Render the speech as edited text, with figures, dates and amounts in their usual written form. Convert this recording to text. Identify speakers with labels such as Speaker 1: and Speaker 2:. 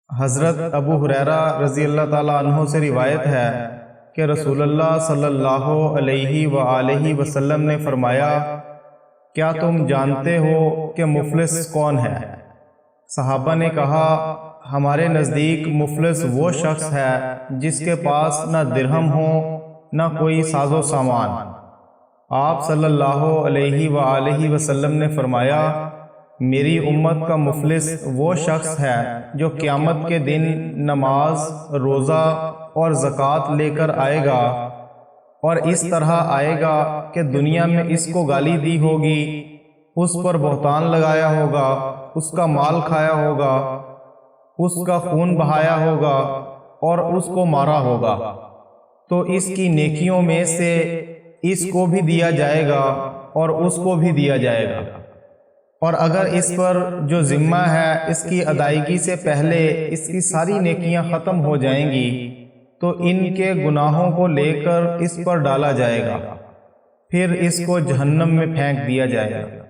Speaker 1: حضرت ابو ہریرہ رضی اللہ تعالیٰ عنہ سے روایت ہے کہ رسول اللہ صلی اللہ علیہ وآلہ وسلم نے فرمایا، کیا تم جانتے ہو کہ مفلس کون ہے؟ صحابہ نے کہا، ہمارے نزدیک مفلس وہ شخص ہے جس کے پاس نہ درہم ہو نہ کوئی ساز و سامان۔ آپ صلی اللہ علیہ وآلہ وسلم نے فرمایا، میری امت کا مفلس وہ شخص ہے جو قیامت کے دن نماز، روزہ اور زکوٰۃ لے کر آئے گا، اور اس طرح آئے گا کہ دنیا میں اس کو گالی دی ہوگی، اس پر بہتان لگایا ہوگا، اس کا مال کھایا ہوگا، اس کا خون بہایا ہوگا اور اس کو مارا ہوگا، تو اس کی نیکیوں میں سے اس کو بھی دیا جائے گا اور اس کو بھی دیا جائے گا، اور اگر اس پر جو ذمہ ہے اس کی ادائیگی سے پہلے اس کی ساری نیکیاں ختم ہو جائیں گی تو ان کے گناہوں کو لے کر اس پر ڈالا جائے گا، پھر اس کو جہنم میں پھینک دیا جائے گا۔